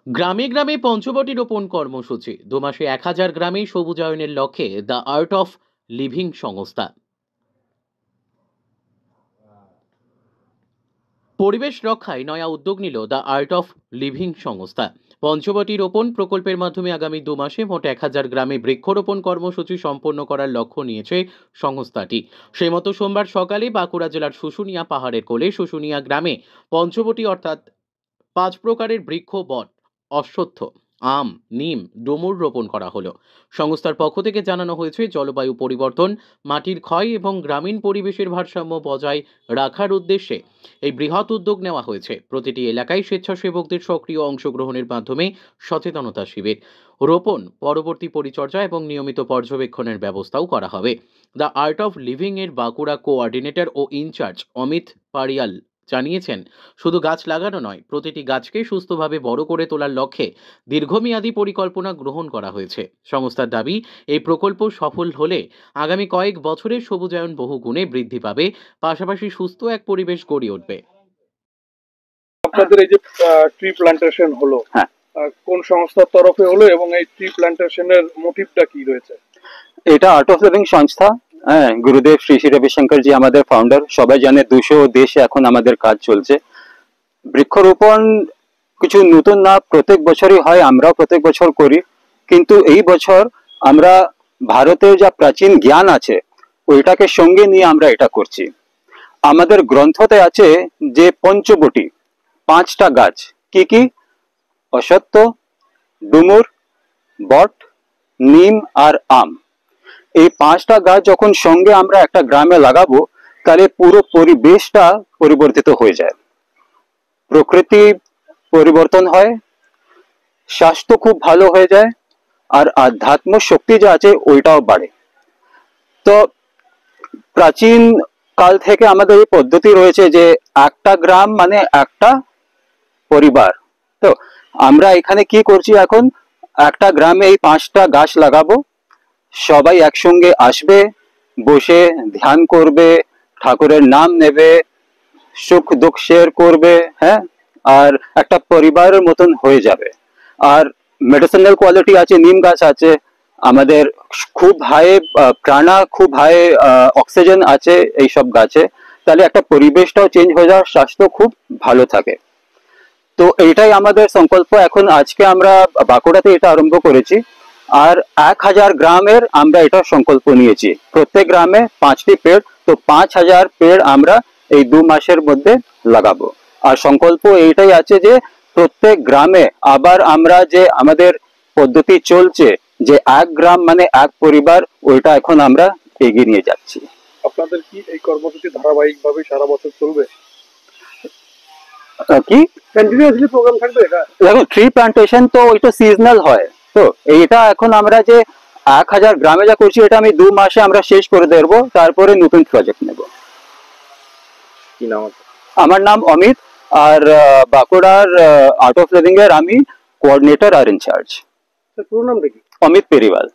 গ্রামে গ্রামে পঞ্চবটি রোপণ কর্মসূচি 2 মাসে 1000 গ্রামে সবুজায়নের লক্ষ্যে দ্য আর্ট অফ লিভিং সংস্থা। পরিবেশ রক্ষায় নয়া উদ্যোগ নিল দ্য আর্ট অফ লিভিং সংস্থা। পঞ্চবটি রোপণ প্রকল্পের মাধ্যমে আগামী 2 মাসে মোট 1000 গ্রামে বৃক্ষরোপণ কর্মসূচি সম্পন্ন করার লক্ষ্য নিয়েছে সংস্থাটি। সেই মতো সোমবার সকালে বাঁকুড়া জেলার শুশুনিয়া পাহাড়ের কোলে শুশুনিয়া গ্রামে পঞ্চবটি অর্থাৎ 5 প্রকারের বৃক্ষ বট, অশ্বত্থ, আম, নিম, ডুমুর রোপণ করা হলো। সংস্থার পক্ষ থেকে জানানো হয়েছে, জলবায়ু পরিবর্তন, মাটির ক্ষয় এবং গ্রামীণ পরিবেশের ভারসাম্য বজায় রাখার উদ্দেশ্যে এই বৃহৎ উদ্যোগ নেওয়া হয়েছে। প্রতিটি এলাকায় স্বেচ্ছাসেবকদের সক্রিয় অংশগ্রহণের মাধ্যমে সচেতনতা শিবির, রোপণ, পরবর্তী পরিচর্যা এবং নিয়মিত পর্যবেক্ষণের ব্যবস্থাও করা হবে। দ্য আর্ট অফ লিভিং এর বাঁকুড়া কোঅর্ডিনেটর ও ইনচার্জ অমিত পারিয়াল জানিয়েছেন, শুধু গাছ লাগানো নয়, প্রতিটি গাছকে সুস্থভাবে বড় করে তোলার লক্ষ্যে দীর্ঘমেয়াদী পরিকল্পনা গ্রহণ করা হয়েছে। সংস্থার দাবি, এই প্রকল্প সফল হলে আগামী কয়েক বছরে সবুজায়ন বহু গুণে বৃদ্ধি পাবে, পাশাপাশি সুস্থ এক পরিবেশ গড়ে উঠবে। আপনাদের এই যে ট্রি প্ল্যান্টেশন হলো, কোন সংস্থার তরফে হলো এবং এই ট্রি প্ল্যান্টেশনের মোটিভটা কি রয়েছে? এটা আর্ট অফ লিভিং সংস্থা। হ্যাঁ, গুরুদেব শ্রী শ্রী রবিশঙ্কর জি আমাদের ফাউন্ডার। সবাই জানে 200 দেশে এখন আমাদের কাজ চলছে। বৃক্ষরোপণ কিছু নতুন না, প্রত্যেক বছরই হয়, আমরাও প্রত্যেক বছর করি। কিন্তু এই বছর আমরা ভারতের যা প্রাচীন জ্ঞান আছে ওইটাকে সঙ্গে নিয়ে আমরা এটা করছি। আমাদের গ্রন্থতে আছে যে পঞ্চবটি 5টা গাছ, কি কি? অশ্বত্থ, ডুমুর, বট, নিম আর আম। এই 5টা গাছ যখন সঙ্গে আমরা একটা গ্রামে লাগাবো, তাহলে পুরো পরিবেশটা পরিবর্তিত হয়ে যায়, প্রকৃতি পরিবর্তন হয়, স্বাস্থ্য খুব ভালো হয়ে যায়, আর আধ্যাত্ম শক্তি যা আছে ওইটাও বাড়ে। তো প্রাচীন কাল থেকে আমাদের এই পদ্ধতি রয়েছে যে একটা গ্রাম মানে একটা পরিবার। তো আমরা এখানে কি করছি, এখন একটা গ্রামে এই 5টা গাছ লাগাবো, সবাই একসঙ্গে আসবে, বসে ধ্যান করবে, ঠাকুরের নাম নেবে, সুখ দুঃখ শেয়ার করবে, হ্যাঁ, আর একটা পরিবারের মতন হয়ে যাবে। আর মেডিসিনাল কোয়ালিটি আছে, নিম গাছ আছে আমাদের, খুব হাই প্রাণা, খুব হাই অক্সিজেন আছে এইসব গাছে। তাহলে একটা পরিবেশটাও চেঞ্জ হয়ে যায়, স্বাস্থ্য খুব ভালো থাকে। তো এইটাই আমাদের সংকল্প। এখন আজকে আমরা বাঁকুড়াতে এটা আরম্ভ করেছি, আর 1000 গ্রামের আমরা এটা সংকল্প নিয়েছি, প্রত্যেক গ্রামে 5টি পেড়। তো 5000 পেড় আমরা এই 2 মাসের মধ্যে লাগাবো। আর সংকল্প এইটাই আছে যে প্রত্যেক গ্রামে আবার আমরা যে আমাদের পদ্ধতি চলছে যে এক গ্রাম মানে এক পরিবার, ওইটা এখন আমরা এগিয়ে নিয়ে যাচ্ছি। আপনাদের কি এই কর্মসূচি ধারাবাহিকভাবে সারা বছর চলবে? কি কন্টিনিউয়াসলি প্রোগ্রাম থাকবে? দেখো, ট্রি প্ল্যান্টেশন তো ওইটা সিজনাল হয়। তো এইটা এখন আমরা যে 1000 গ্রামে যা করছি, এটা আমি 2 মাসে আমরা শেষ করে দেবো, তারপরে নতুন প্রজেক্ট নেব। কি নাম? আমার নাম অমিত, আর বাঁকুড়ার আর্ট অফ লিভিং এর আমি কোঅর্ডিনেটর আর ইনচার্জ। পুরো নাম দেখি? অমিত পেরিওয়াল।